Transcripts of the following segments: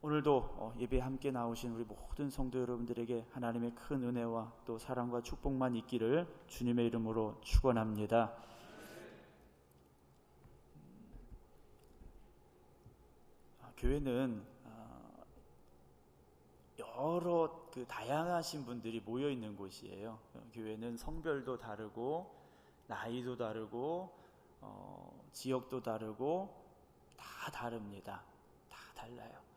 오늘도 예배 함께 나오신 우리 모든 성도 여러분들에게 하나님의 큰 은혜와 또 사랑과 축복만 있기를 주님의 이름으로 축원합니다. 교회는 여러 다양하신 분들이 모여 있는 곳이에요. 교회는 성별도 다르고 나이도 다르고 지역도 다르고 다 다릅니다. 다 달라요.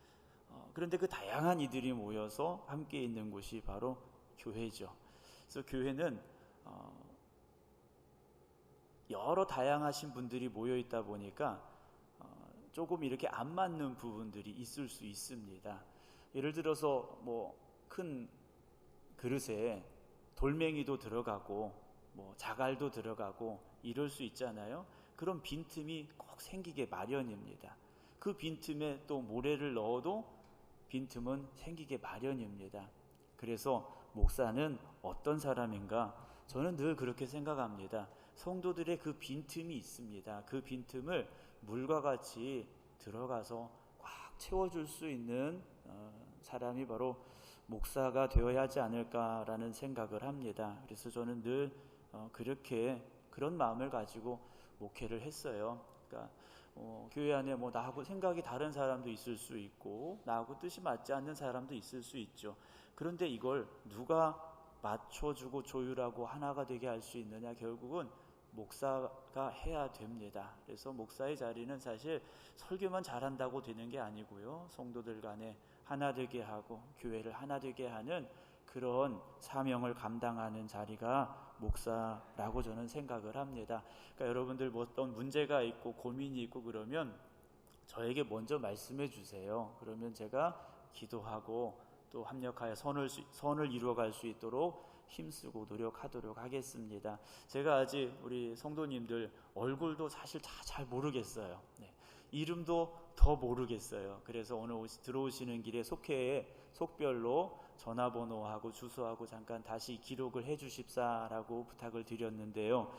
그런데 그 다양한 이들이 모여서 함께 있는 곳이 바로 교회죠. 그래서 교회는 여러 다양하신 분들이 모여 있다 보니까 조금 이렇게 안 맞는 부분들이 있을 수 있습니다. 예를 들어서 큰 그릇에 돌멩이도 들어가고 자갈도 들어가고 이럴 수 있잖아요. 그런 빈틈이 꼭 생기게 마련입니다. 그 빈틈에 또 모래를 넣어도 빈틈은 생기게 마련입니다. 그래서 목사는 어떤 사람인가? 저는 늘 그렇게 생각합니다. 성도들의 그 빈틈이 있습니다. 그 빈틈을 물과 같이 들어가서 꽉 채워줄 수 있는 사람이 바로 목사가 되어야 하지 않을까라는 생각을 합니다. 그래서 저는 늘 그런 마음을 가지고 목회를 했어요. 그러니까 교회 안에 나하고 생각이 다른 사람도 있을 수 있고 나하고 뜻이 맞지 않는 사람도 있을 수 있죠. 그런데 이걸 누가 맞춰주고 조율하고 하나가 되게 할 수 있느냐? 결국은 목사가 해야 됩니다. 그래서 목사의 자리는 사실 설교만 잘한다고 되는 게 아니고요, 성도들 간에 하나 되게 하고 교회를 하나 되게 하는 그런 사명을 감당하는 자리가 목사라고 저는 생각을 합니다. 그러니까 여러분들 어떤 문제가 있고 고민이 있고 그러면 저에게 먼저 말씀해 주세요. 그러면 제가 기도하고 또 합력하여 선을 이루어갈 수 있도록 힘쓰고 노력하도록 하겠습니다. 제가 아직 우리 성도님들 얼굴도 사실 다 잘 모르겠어요. 이름도 더 모르겠어요. 그래서 오늘 들어오시는 길에 속별로 전화번호하고 주소하고 잠깐 다시 기록을 해 주십사라고 부탁을 드렸는데요.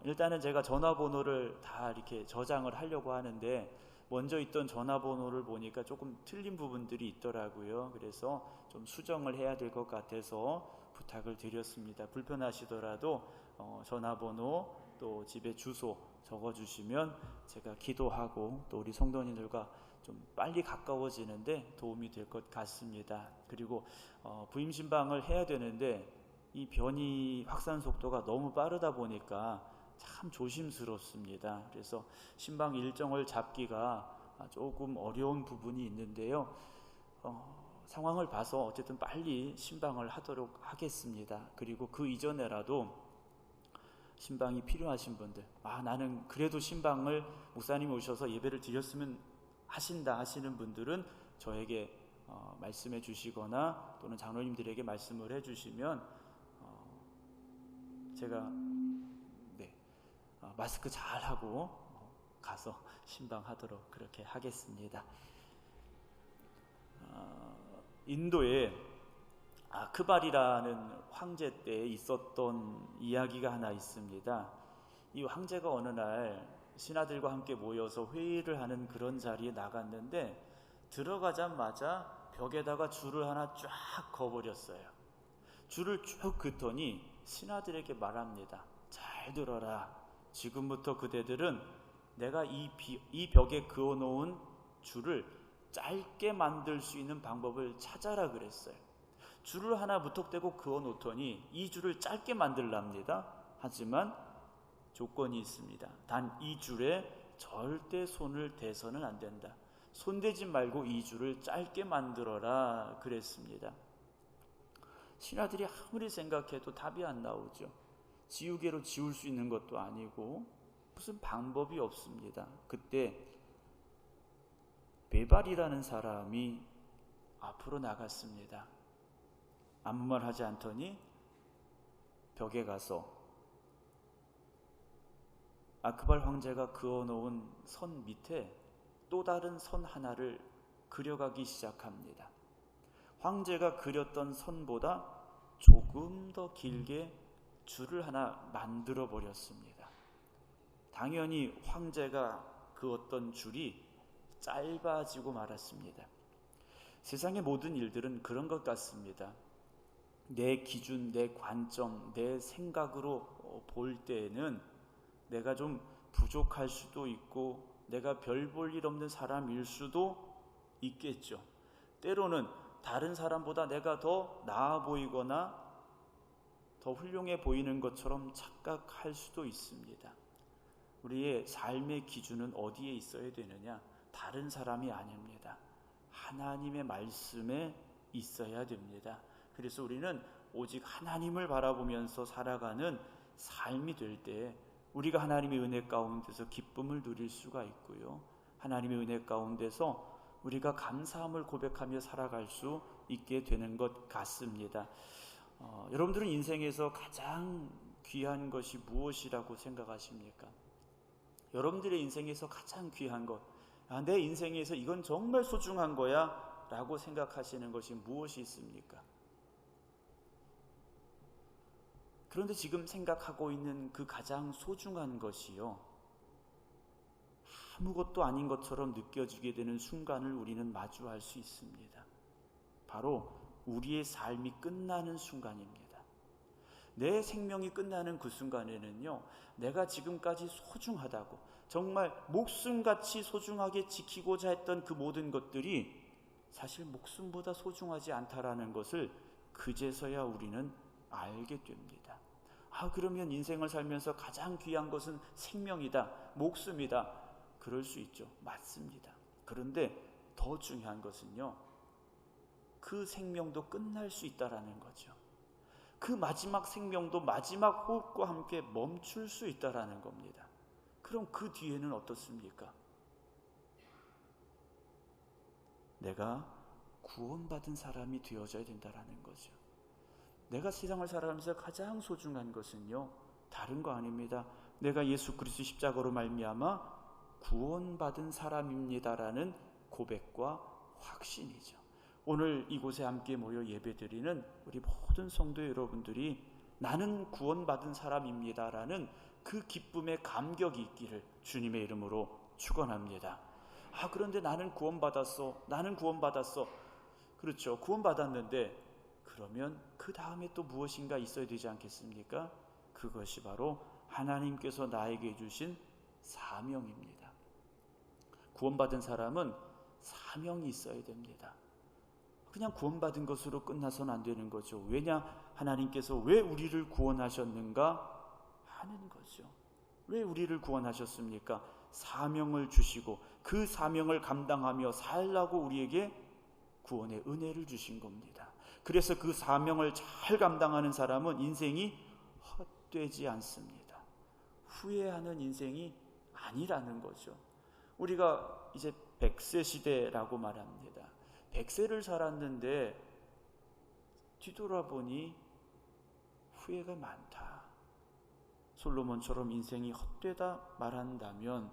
일단은 제가 전화번호를 다 이렇게 저장을 하려고 하는데 먼저 있던 전화번호를 보니까 조금 틀린 부분들이 있더라고요. 그래서 좀 수정을 해야 될 것 같아서 부탁을 드렸습니다. 불편하시더라도 전화번호 또 집에 주소 적어주시면 제가 기도하고 또 우리 성도님들과 좀 빨리 가까워지는데 도움이 될 것 같습니다. 그리고 부임 신방을 해야 되는데 이 변이 확산 속도가 너무 빠르다 보니까 참 조심스럽습니다. 그래서 신방 일정을 잡기가 조금 어려운 부분이 있는데요. 상황을 봐서 어쨌든 빨리 신방을 하도록 하겠습니다. 그리고 그 이전에라도 신방이 필요하신 분들, 나는 그래도 신방을 목사님이 오셔서 예배를 드렸으면 하신다 하시는 분들은 저에게 말씀해 주시거나 또는 장로님들에게 말씀을 해 주시면 제가 마스크 잘 하고 가서 신방하도록 그렇게 하겠습니다. 인도에 아크발이라는 황제 때 있었던 이야기가 하나 있습니다. 이 황제가 어느 날 신하들과 함께 모여서 회의를 하는 그런 자리에 나갔는데 들어가자마자 벽에다가 줄을 하나 쫙 그어버렸어요. 줄을 쭉 긋더니 신하들에게 말합니다. 잘 들어라. 지금부터 그대들은 내가 이 벽에 그어놓은 줄을 짧게 만들 수 있는 방법을 찾아라 그랬어요. 줄을 하나 무턱대고 그어놓더니 이 줄을 짧게 만들랍니다. 하지만 조건이 있습니다. 단 이 줄에 절대 손을 대서는 안 된다. 손대지 말고 이 줄을 짧게 만들어라 그랬습니다. 신하들이 아무리 생각해도 답이 안 나오죠. 지우개로 지울 수 있는 것도 아니고 무슨 방법이 없습니다. 그때 베발이라는 사람이 앞으로 나갔습니다. 아무 말 하지 않더니 벽에 가서 아크발 황제가 그어놓은 선 밑에 또 다른 선 하나를 그려가기 시작합니다. 황제가 그렸던 선보다 조금 더 길게 줄을 하나 만들어 버렸습니다. 당연히 황제가 그었던 줄이 짧아지고 말았습니다. 세상의 모든 일들은 그런 것 같습니다. 내 기준, 내 관점, 내 생각으로 볼 때에는 내가 좀 부족할 수도 있고 내가 별 볼 일 없는 사람일 수도 있겠죠. 때로는 다른 사람보다 내가 더 나아 보이거나 더 훌륭해 보이는 것처럼 착각할 수도 있습니다. 우리의 삶의 기준은 어디에 있어야 되느냐? 다른 사람이 아닙니다. 하나님의 말씀에 있어야 됩니다. 그래서 우리는 오직 하나님을 바라보면서 살아가는 삶이 될 때 우리가 하나님의 은혜 가운데서 기쁨을 누릴 수가 있고요. 하나님의 은혜 가운데서 우리가 감사함을 고백하며 살아갈 수 있게 되는 것 같습니다. 여러분들은 인생에서 가장 귀한 것이 무엇이라고 생각하십니까? 여러분들의 인생에서 가장 귀한 것, 내 인생에서 이건 정말 소중한 거야 라고 생각하시는 것이 무엇이 있습니까? 그런데 지금 생각하고 있는 그 가장 소중한 것이요, 아무것도 아닌 것처럼 느껴지게 되는 순간을 우리는 마주할 수 있습니다. 바로 우리의 삶이 끝나는 순간입니다. 내 생명이 끝나는 그 순간에는요, 내가 지금까지 소중하다고 정말 목숨같이 소중하게 지키고자 했던 그 모든 것들이 사실 목숨보다 소중하지 않다라는 것을 그제서야 우리는 알게 됩니다. 그러면 인생을 살면서 가장 귀한 것은 생명이다, 목숨이다. 그럴 수 있죠. 맞습니다. 그런데 더 중요한 것은요, 그 생명도 끝날 수 있다라는 거죠. 그 마지막 생명도 마지막 호흡과 함께 멈출 수 있다라는 겁니다. 그럼 그 뒤에는 어떻습니까? 내가 구원받은 사람이 되어져야 된다라는 거죠. 내가 세상을 살아가면서 가장 소중한 것은요, 다른 거 아닙니다. 내가 예수 그리스도 십자가로 말미암아 구원받은 사람입니다라는 고백과 확신이죠. 오늘 이곳에 함께 모여 예배드리는 우리 모든 성도 여러분들이 나는 구원받은 사람입니다라는 그 기쁨의 감격이 있기를 주님의 이름으로 축원합니다. 그런데 나는 구원받았어. 나는 구원받았어. 그렇죠. 구원받았는데 그러면 그 다음에 또 무엇인가 있어야 되지 않겠습니까? 그것이 바로 하나님께서 나에게 주신 사명입니다. 구원받은 사람은 사명이 있어야 됩니다. 그냥 구원받은 것으로 끝나서는 안 되는 거죠. 왜냐? 하나님께서 왜 우리를 구원하셨는가 하는 거죠. 왜 우리를 구원하셨습니까? 사명을 주시고 그 사명을 감당하며 살라고 우리에게 구원의 은혜를 주신 겁니다. 그래서 그 사명을 잘 감당하는 사람은 인생이 헛되지 않습니다. 후회하는 인생이 아니라는 거죠. 우리가 이제 100세 시대라고 말합니다. 100세를 살았는데 뒤돌아보니 후회가 많다. 솔로몬처럼 인생이 헛되다 말한다면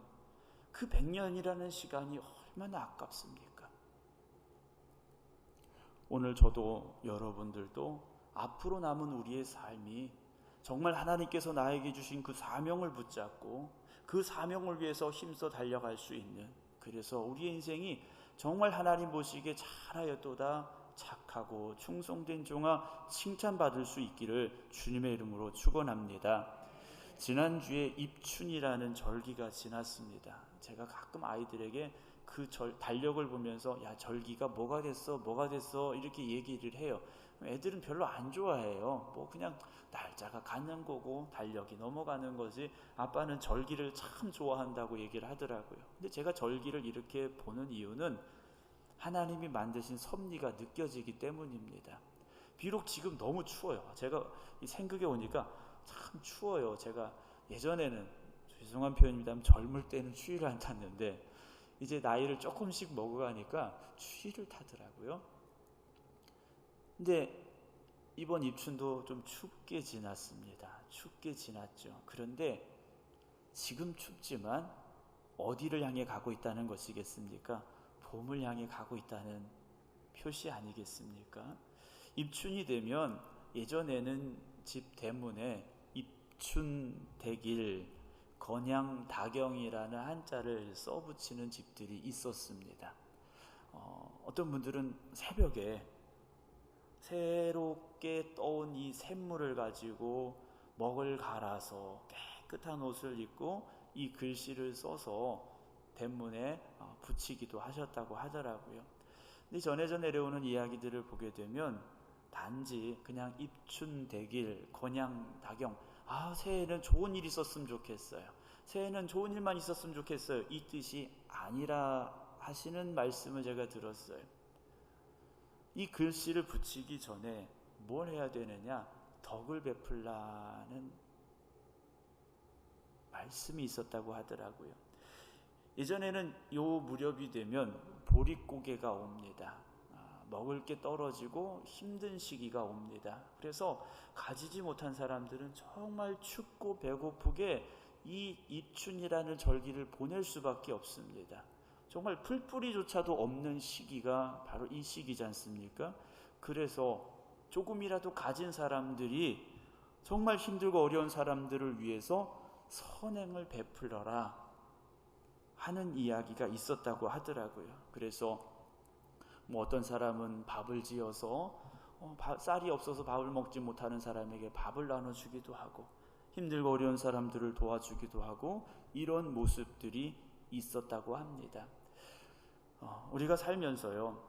그 100년이라는 시간이 얼마나 아깝습니까? 오늘 저도 여러분들도 앞으로 남은 우리의 삶이 정말 하나님께서 나에게 주신 그 사명을 붙잡고 그 사명을 위해서 힘써 달려갈 수 있는, 그래서 우리의 인생이 정말 하나님 보시기에 잘하였도다 착하고 충성된 종아 칭찬받을 수 있기를 주님의 이름으로 축원합니다. 지난주에 입춘이라는 절기가 지났습니다. 제가 가끔 아이들에게 그 달력을 보면서 야, 절기가 뭐가 됐어 이렇게 얘기를 해요. 애들은 별로 안 좋아해요. 뭐 그냥 날짜가 가는 거고 달력이 넘어가는 거지, 아빠는 절기를 참 좋아한다고 얘기를 하더라고요. 근데 제가 절기를 이렇게 보는 이유는 하나님이 만드신 섭리가 느껴지기 때문입니다. 비록 지금 너무 추워요. 제가 이 생각에 오니까 참 추워요. 제가 예전에는, 죄송한 표현입니다, 젊을 때는 추위를 안 탔는데 이제 나이를 조금씩 먹어가니까 추위를 타더라고요. 근데 이번 입춘도 좀 춥게 지났습니다. 춥게 지났죠. 그런데 지금 춥지만 어디를 향해 가고 있다는 것이겠습니까? 봄을 향해 가고 있다는 표시 아니겠습니까? 입춘이 되면 예전에는 집 대문에 입춘대길 건양다경이라는 한자를 써붙이는 집들이 있었습니다. 어떤 분들은 새벽에 새롭게 떠온 이 샘물을 가지고 먹을 갈아서 깨끗한 옷을 입고 이 글씨를 써서 대문에 붙이기도 하셨다고 하더라고요. 근데 전해져 내려오는 이야기들을 보게 되면 단지 그냥 입춘대길, 건양다경, 새해에는 좋은 일 있었으면 좋겠어요, 새해에는 좋은 일만 있었으면 좋겠어요, 이 뜻이 아니라 하시는 말씀을 제가 들었어요. 이 글씨를 붙이기 전에 뭘 해야 되느냐? 덕을 베풀라는 말씀이 있었다고 하더라고요. 예전에는 요 무렵이 되면 보릿고개가 옵니다. 먹을 게 떨어지고 힘든 시기가 옵니다. 그래서 가지지 못한 사람들은 정말 춥고 배고프게 이 입춘이라는 절기를 보낼 수밖에 없습니다. 정말 풀뿌리조차도 없는 시기가 바로 이 시기지 않습니까? 그래서 조금이라도 가진 사람들이 정말 힘들고 어려운 사람들을 위해서 선행을 베풀어라 하는 이야기가 있었다고 하더라고요. 그래서 어떤 사람은 밥을 지어서 쌀이 없어서 밥을 먹지 못하는 사람에게 밥을 나눠주기도 하고, 힘들고 어려운 사람들을 도와주기도 하고, 이런 모습들이 있었다고 합니다. 우리가 살면서요,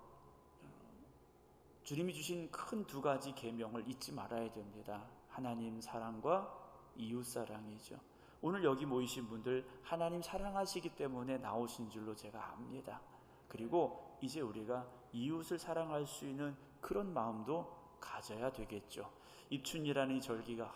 주님이 주신 큰 두 가지 계명을 잊지 말아야 됩니다. 하나님 사랑과 이웃 사랑이죠. 오늘 여기 모이신 분들 하나님 사랑하시기 때문에 나오신 줄로 제가 압니다. 그리고 이제 우리가 이웃을 사랑할 수 있는 그런 마음도 가져야 되겠죠. 입춘이라는 이 절기가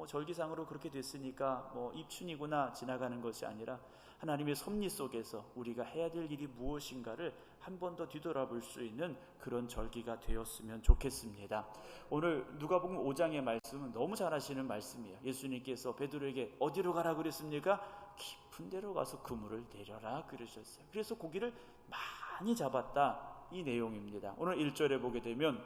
절기상으로 그렇게 됐으니까 입춘이구나 지나가는 것이 아니라 하나님의 섭리 속에서 우리가 해야 될 일이 무엇인가를 한 번 더 뒤돌아볼 수 있는 그런 절기가 되었으면 좋겠습니다. 오늘 누가복음 5장의 말씀은 너무 잘 아시는 말씀이에요. 예수님께서 베드로에게 어디로 가라 그랬습니까? 깊은 데로 가서 그물을 내려라 그러셨어요. 그래서 고기를 많이 잡았다, 이 내용입니다. 오늘 1절에 보게 되면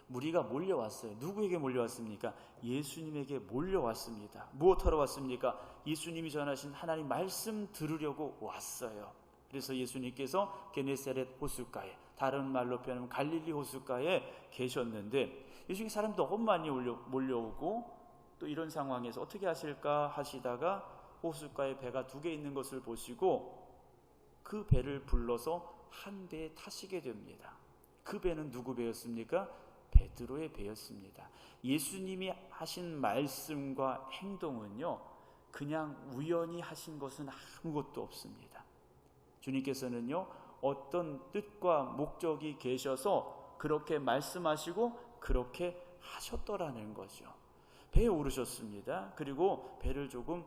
무리가 몰려왔어요. 누구에게 몰려왔습니까? 예수님에게 몰려왔습니다. 무엇하러 왔습니까? 예수님이 전하신 하나님 말씀 들으려고 왔어요. 그래서 예수님께서 게네사렛 호숫가에, 다른 말로 표현하면 갈릴리 호숫가에 계셨는데, 예수님 사람 너무 많이 몰려오고, 또 이런 상황에서 어떻게 하실까 하시다가 호숫가에 배가 2개 있는 것을 보시고 그 배를 불러서 한 배에 타시게 됩니다. 그 배는 누구 배였습니까? 베드로의 배였습니다. 예수님이 하신 말씀과 행동은요, 그냥 우연히 하신 것은 아무것도 없습니다. 주님께서는요, 어떤 뜻과 목적이 계셔서 그렇게 말씀하시고 그렇게 하셨더라는 거죠. 배에 오르셨습니다. 그리고 배를 조금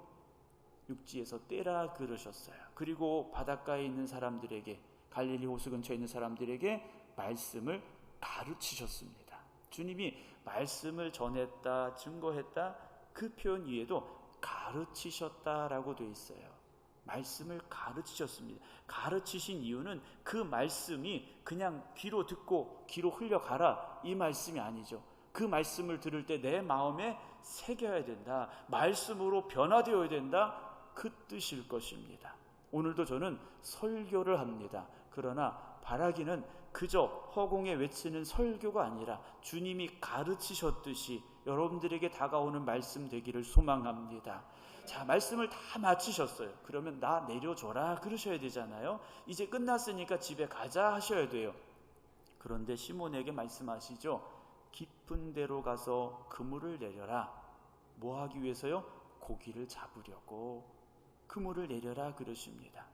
육지에서 떼라 그러셨어요. 그리고 바닷가에 있는 사람들에게, 갈릴리 호수 근처에 있는 사람들에게 말씀을 가르치셨습니다. 주님이 말씀을 전했다, 증거했다, 그 표현 위에도 가르치셨다라고 되어 있어요. 말씀을 가르치셨습니다. 가르치신 이유는 그 말씀이 그냥 귀로 듣고 귀로 흘려가라, 이 말씀이 아니죠. 그 말씀을 들을 때 내 마음에 새겨야 된다, 말씀으로 변화되어야 된다, 그 뜻일 것입니다. 오늘도 저는 설교를 합니다. 그러나 바라기는 그저 허공에 외치는 설교가 아니라 주님이 가르치셨듯이 여러분들에게 다가오는 말씀 되기를 소망합니다. 자, 말씀을 다 마치셨어요. 그러면 나 내려줘라 그러셔야 되잖아요. 이제 끝났으니까 집에 가자 하셔야 돼요. 그런데 시몬에게 말씀하시죠. 깊은 데로 가서 그물을 내려라. 뭐 하기 위해서요? 고기를 잡으려고 그물을 내려라 그러십니다.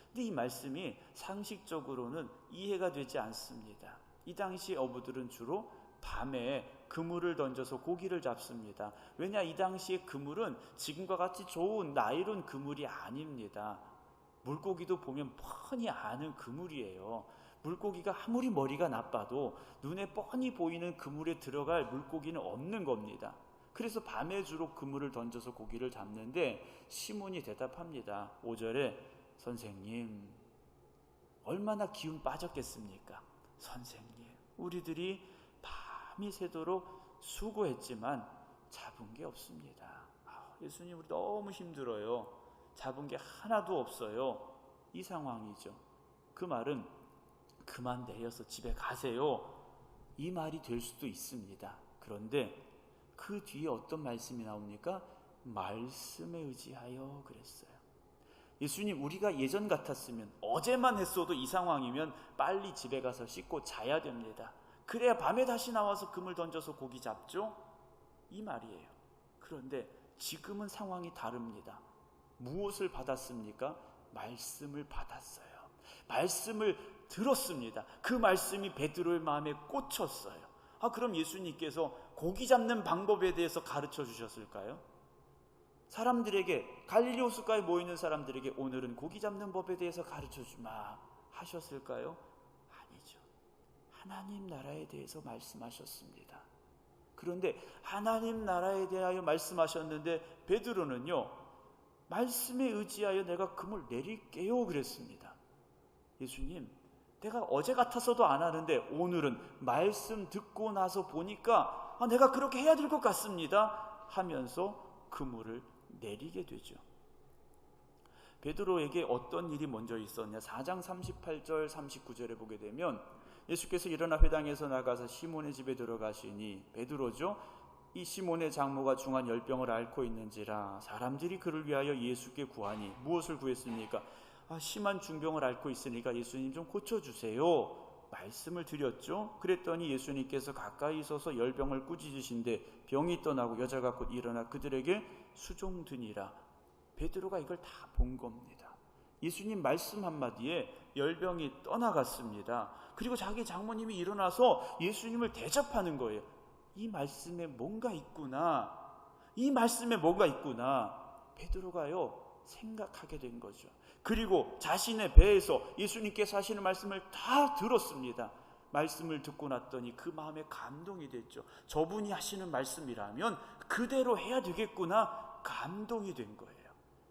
근데 이 말씀이 상식적으로는 이해가 되지 않습니다. 이 당시 어부들은 주로 밤에 그물을 던져서 고기를 잡습니다. 왜냐, 이 당시의 그물은 지금과 같이 좋은 나일론 그물이 아닙니다. 물고기도 보면 뻔히 아는 그물이에요. 물고기가 아무리 머리가 나빠도 눈에 뻔히 보이는 그물에 들어갈 물고기는 없는 겁니다. 그래서 밤에 주로 그물을 던져서 고기를 잡는데 시몬이 대답합니다. 5절에 선생님, 얼마나 기운 빠졌겠습니까? 선생님, 우리들이 밤이 새도록 수고했지만 잡은 게 없습니다. 예수님, 우리 너무 힘들어요. 잡은 게 하나도 없어요. 이 상황이죠. 그 말은 그만 내려서 집에 가세요. 이 말이 될 수도 있습니다. 그런데 그 뒤에 어떤 말씀이 나옵니까? 말씀에 의지하여 그랬어요. 예수님, 우리가 예전 같았으면, 어제만 했어도 이 상황이면 빨리 집에 가서 씻고 자야 됩니다. 그래야 밤에 다시 나와서 금을 던져서 고기 잡죠? 이 말이에요. 그런데 지금은 상황이 다릅니다. 무엇을 받았습니까? 말씀을 받았어요. 말씀을 들었습니다. 그 말씀이 베드로의 마음에 꽂혔어요. 그럼 예수님께서 고기 잡는 방법에 대해서 가르쳐 주셨을까요? 사람들에게, 갈릴리 호숫가에 모이는 사람들에게 오늘은 고기 잡는 법에 대해서 가르쳐 주마 하셨을까요? 아니죠. 하나님 나라에 대해서 말씀하셨습니다. 그런데 하나님 나라에 대하여 말씀하셨는데 베드로는요, 말씀에 의지하여 내가 금을 내릴게요 그랬습니다. 예수님, 내가 어제 같아서도 안 하는데 오늘은 말씀 듣고 나서 보니까 내가 그렇게 해야 될 것 같습니다 하면서 그물을 내리게 되죠. 베드로에게 어떤 일이 먼저 있었냐? 4장 38절 39절에 보게 되면 예수께서 일어나 회당에서 나가서 시몬의 집에 들어가시니, 베드로죠, 이 시몬의 장모가 중한 열병을 앓고 있는지라 사람들이 그를 위하여 예수께 구하니, 무엇을 구했습니까? 심한 중병을 앓고 있으니까 예수님 좀 고쳐주세요 말씀을 드렸죠. 그랬더니 예수님께서 가까이 서서 열병을 꾸짖으신데 병이 떠나고 여자가 곧 일어나 그들에게 수종드니라. 베드로가 이걸 다 본 겁니다. 예수님 말씀 한마디에 열병이 떠나갔습니다. 그리고 자기 장모님이 일어나서 예수님을 대접하는 거예요. 이 말씀에 뭔가 있구나, 이 말씀에 뭔가 있구나, 베드로가요 생각하게 된 거죠. 그리고 자신의 배에서 예수님께서 하시는 말씀을 다 들었습니다. 말씀을 듣고 났더니 그 마음에 감동이 됐죠. 저분이 하시는 말씀이라면 그대로 해야 되겠구나, 감동이 된 거예요.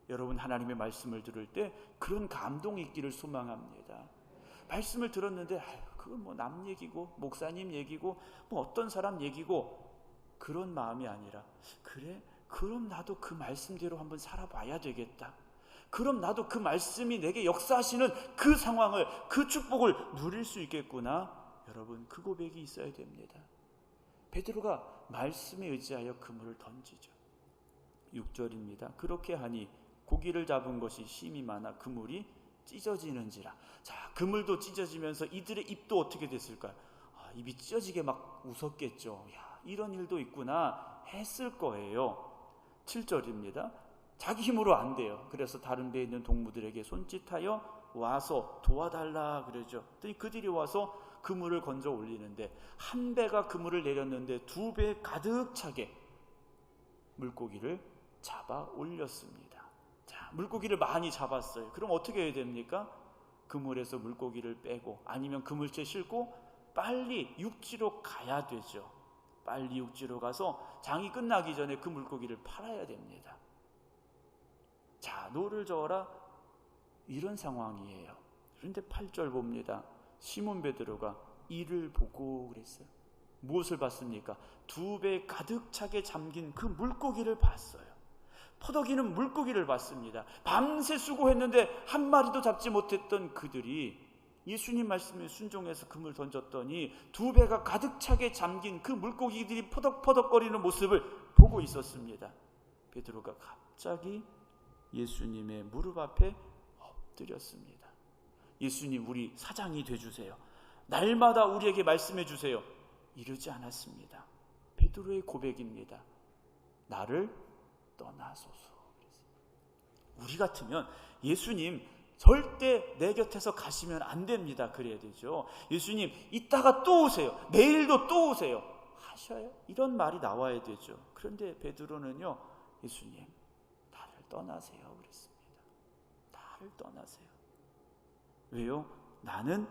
여러분, 하나님의 말씀을 들을 때 그런 감동이 있기를 소망합니다. 말씀을 들었는데 그건 뭐 남 얘기고 목사님 얘기고 뭐 어떤 사람 얘기고 그런 마음이 아니라, 그래, 그럼 나도 그 말씀대로 한번 살아봐야 되겠다. 그럼 나도 그 말씀이 내게 역사하시는 그 상황을, 그 축복을 누릴 수 있겠구나. 여러분, 그 고백이 있어야 됩니다. 베드로가 말씀에 의지하여 그물을 던지죠. 6절입니다. 그렇게 하니 고기를 잡은 것이 심이 많아 그물이 찢어지는지라. 자, 그물도 찢어지면서 이들의 입도 어떻게 됐을까요? 입이 찢어지게 막 웃었겠죠. 야, 이런 일도 있구나 했을 거예요. 7절입니다. 자기 힘으로 안 돼요. 그래서 다른 배에 있는 동무들에게 손짓하여 와서 도와달라 그러죠. 그들이 와서 그물을 건져 올리는데, 한 배가 그물을 내렸는데 두 배 가득 차게 물고기를 잡아 올렸습니다. 자, 물고기를 많이 잡았어요. 그럼 어떻게 해야 됩니까? 그물에서 물고기를 빼고 아니면 그물채 싣고 빨리 육지로 가야 되죠. 빨리 육지로 가서 장이 끝나기 전에 그 물고기를 팔아야 됩니다. 자, 노를 저어라, 이런 상황이에요. 그런데 8절 봅니다. 시몬 베드로가 이를 보고 그랬어요. 무엇을 봤습니까? 두 배 가득 차게 잠긴 그 물고기를 봤어요. 퍼덕이는 물고기를 봤습니다. 밤새 수고했는데 한 마리도 잡지 못했던 그들이 예수님 말씀에 순종해서 금을 던졌더니 두 배가 가득 차게 잠긴 그 물고기들이 퍼덕퍼덕거리는 모습을 보고 있었습니다. 베드로가 갑자기 예수님의 무릎 앞에 엎드렸습니다. 예수님, 우리 사장이 돼주세요. 날마다 우리에게 말씀해 주세요. 이러지 않았습니다. 베드로의 고백입니다. 나를 떠나소서. 우리 같으면 예수님 절대 내 곁에서 가시면 안 됩니다. 그래야 되죠. 예수님 이따가 또 오세요. 내일도 또 오세요. 하셔요. 이런 말이 나와야 되죠. 그런데 베드로는요, 예수님 나를 떠나세요 그랬습니다. 나를 떠나세요. 왜요? 나는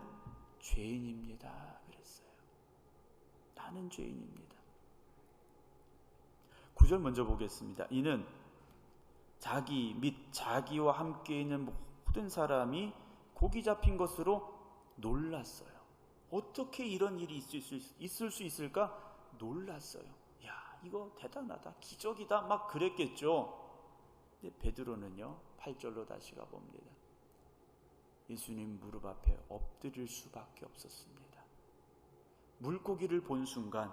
죄인입니다 그랬어요. 나는 죄인입니다. 9절 먼저 보겠습니다. 이는 자기 및 자기와 함께 있는 모든 사람이 고기 잡힌 것으로 놀랐어요. 어떻게 이런 일이 있을 수 있을까? 놀랐어요. 야, 이거 대단하다, 기적이다, 막 그랬겠죠. 근데 베드로는요, 8절로 다시 가봅니다. 예수님 무릎 앞에 엎드릴 수밖에 없었습니다. 물고기를 본 순간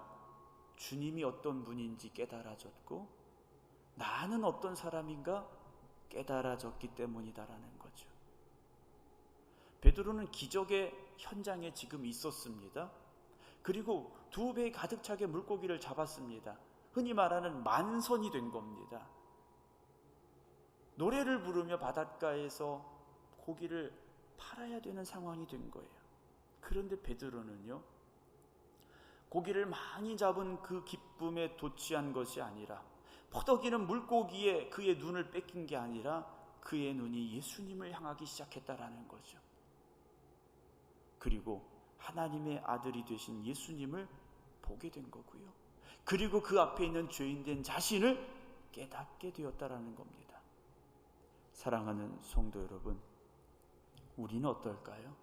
주님이 어떤 분인지 깨달아졌고 나는 어떤 사람인가 깨달아졌기 때문이다라는 거죠. 베드로는 기적의 현장에 지금 있었습니다. 그리고 2배 가득 차게 물고기를 잡았습니다. 흔히 말하는 만선이 된 겁니다. 노래를 부르며 바닷가에서 고기를 팔아야 되는 상황이 된 거예요. 그런데 베드로는요, 고기를 많이 잡은 그 기쁨에 도취한 것이 아니라 퍼덕이는 물고기에 그의 눈을 뺏긴 게 아니라 그의 눈이 예수님을 향하기 시작했다라는 거죠. 그리고 하나님의 아들이 되신 예수님을 보게 된 거고요. 그리고 그 앞에 있는 죄인된 자신을 깨닫게 되었다라는 겁니다. 사랑하는 성도 여러분, 우리는 어떨까요?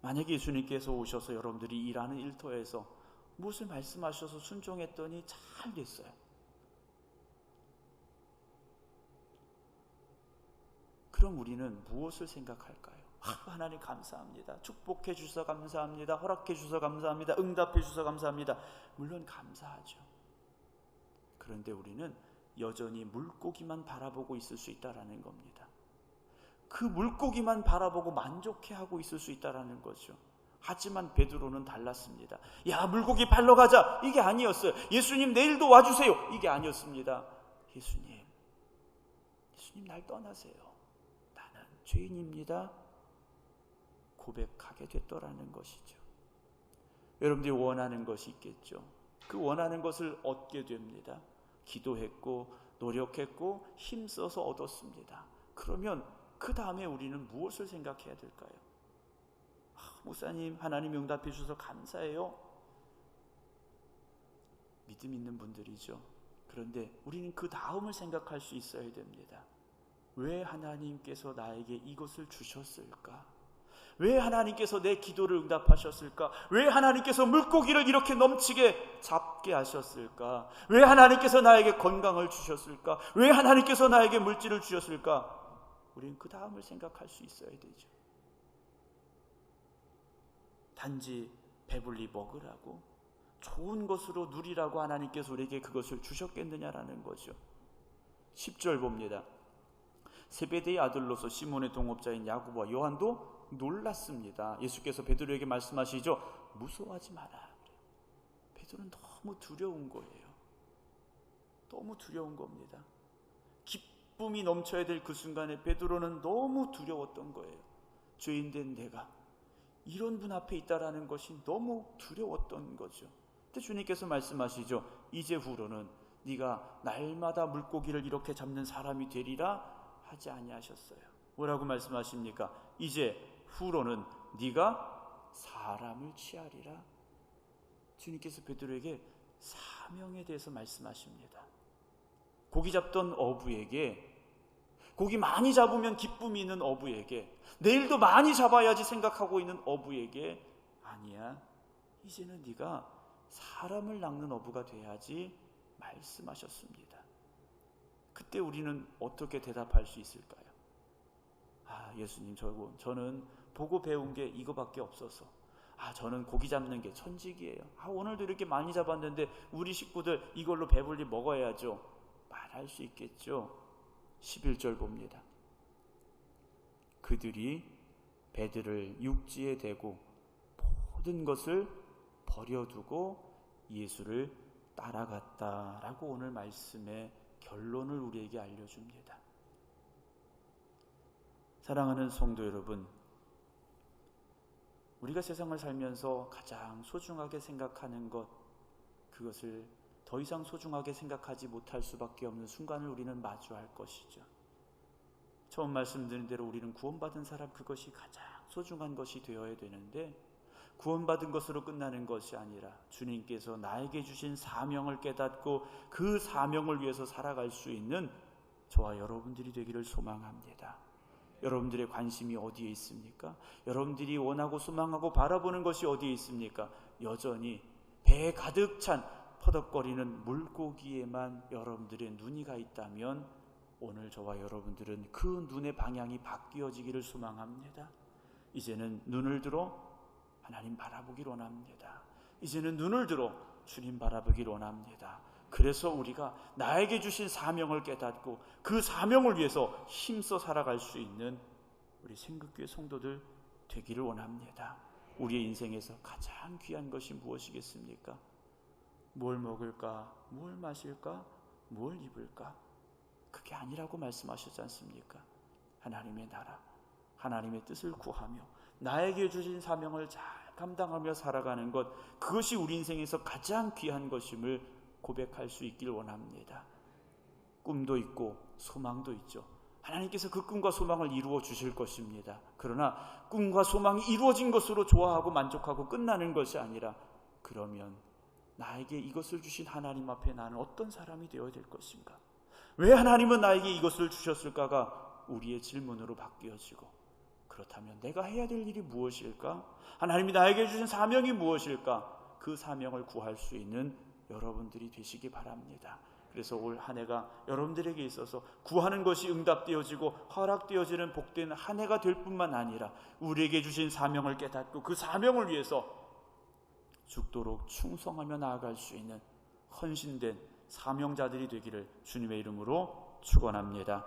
만약에 예수님께서 오셔서 여러분들이 일하는 일터에서 무엇을 말씀하셔서 순종했더니 잘 됐어요. 그럼 우리는 무엇을 생각할까요? 하나님 감사합니다. 축복해 주셔서 감사합니다. 허락해 주셔서 감사합니다. 응답해 주셔서 감사합니다. 물론 감사하죠. 그런데 우리는 여전히 물고기만 바라보고 있을 수 있다라는 겁니다. 그 물고기만 바라보고 만족해하고 있을 수 있다라는 거죠. 하지만 베드로는 달랐습니다. 야, 물고기 팔러 가자, 이게 아니었어요. 예수님 내일도 와주세요, 이게 아니었습니다. 예수님 날 떠나세요. 나는 죄인입니다. 고백하게 됐더라는 것이죠. 여러분들이 원하는 것이 있겠죠. 그 원하는 것을 얻게 됩니다. 기도했고 노력했고 힘써서 얻었습니다. 그러면 그 다음에 우리는 무엇을 생각해야 될까요? 목사님, 하나님 응답해 주셔서 감사해요. 믿음 있는 분들이죠. 그런데 우리는 그 다음을 생각할 수 있어야 됩니다. 왜 하나님께서 나에게 이것을 주셨을까? 왜 하나님께서 내 기도를 응답하셨을까? 왜 하나님께서 물고기를 이렇게 넘치게 잡게 하셨을까? 왜 하나님께서 나에게 건강을 주셨을까? 왜 하나님께서 나에게 물질을 주셨을까? 우리는 그 다음을 생각할 수 있어야 되죠. 단지 배불리 먹으라고, 좋은 것으로 누리라고 하나님께서 우리에게 그것을 주셨겠느냐라는 거죠. 10절 봅니다. 세베대의 아들로서 시몬의 동업자인 야고보와 요한도 놀랐습니다. 예수께서 베드로에게 말씀하시죠. 무서워하지 마라. 베드로는 너무 두려운 거예요. 너무 두려운 겁니다. 기쁨이 넘쳐야 될 그 순간에 베드로는 너무 두려웠던 거예요. 죄인된 내가 이런 분 앞에 있다라는 것이 너무 두려웠던 거죠. 근데 주님께서 말씀하시죠. 이제 후로는 네가 날마다 물고기를 이렇게 잡는 사람이 되리라 하지 아니하셨어요. 뭐라고 말씀하십니까? 이제 후로는 네가 사람을 취하리라. 주님께서 베드로에게 사명에 대해서 말씀하십니다. 고기 잡던 어부에게, 고기 많이 잡으면 기쁨이 있는 어부에게, 내일도 많이 잡아야지 생각하고 있는 어부에게, 아니야, 이제는 네가 사람을 낚는 어부가 돼야지 말씀하셨습니다. 그때 우리는 어떻게 대답할 수 있을까요? 예수님, 저는 보고 배운 게 이거밖에 없어서, 저는 고기 잡는 게 천직이에요. 오늘도 이렇게 많이 잡았는데 우리 식구들 이걸로 배불리 먹어야죠. 말할 수 있겠죠. 11절 봅니다. 그들이 배들을 육지에 대고 모든 것을 버려두고 예수를 따라갔다라고 오늘 말씀의 결론을 우리에게 알려줍니다. 사랑하는 성도 여러분, 우리가 세상을 살면서 가장 소중하게 생각하는 것, 그것을 더 이상 소중하게 생각하지 못할 수밖에 없는 순간을 우리는 마주할 것이죠. 처음 말씀드린 대로 우리는 구원받은 사람, 그것이 가장 소중한 것이 되어야 되는데, 구원받은 것으로 끝나는 것이 아니라 주님께서 나에게 주신 사명을 깨닫고 그 사명을 위해서 살아갈 수 있는 저와 여러분들이 되기를 소망합니다. 여러분들의 관심이 어디에 있습니까? 여러분들이 원하고 소망하고 바라보는 것이 어디에 있습니까? 여전히 배에 가득 찬 퍼덕거리는 물고기에만 여러분들의 눈이 가 있다면 오늘 저와 여러분들은 그 눈의 방향이 바뀌어지기를 소망합니다. 이제는 눈을 들어 하나님 바라보기를 원합니다. 이제는 눈을 들어 주님 바라보기를 원합니다. 그래서 우리가 나에게 주신 사명을 깨닫고 그 사명을 위해서 힘써 살아갈 수 있는 우리 생극교회 성도들 되기를 원합니다. 우리의 인생에서 가장 귀한 것이 무엇이겠습니까? 뭘 먹을까? 뭘 마실까? 뭘 입을까? 그게 아니라고 말씀하셨지 않습니까? 하나님의 나라, 하나님의 뜻을 구하며 나에게 주신 사명을 잘 감당하며 살아가는 것, 그것이 우리 인생에서 가장 귀한 것임을 고백할 수 있길 원합니다. 꿈도 있고 소망도 있죠. 하나님께서 그 꿈과 소망을 이루어 주실 것입니다. 그러나 꿈과 소망이 이루어진 것으로 좋아하고 만족하고 끝나는 것이 아니라, 그러면 나에게 이것을 주신 하나님 앞에 나는 어떤 사람이 되어야 될 것인가? 왜 하나님은 나에게 이것을 주셨을까가 우리의 질문으로 바뀌어지고, 그렇다면 내가 해야 될 일이 무엇일까? 하나님이 나에게 주신 사명이 무엇일까? 그 사명을 구할 수 있는 여러분들이 되시기 바랍니다. 그래서 올 한 해가 여러분들에게 있어서 구하는 것이 응답되어지고 허락되어지는 복된 한 해가 될 뿐만 아니라, 우리에게 주신 사명을 깨닫고 그 사명을 위해서 죽도록 충성하며 나아갈 수 있는 헌신된 사명자들이 되기를 주님의 이름으로 축원합니다.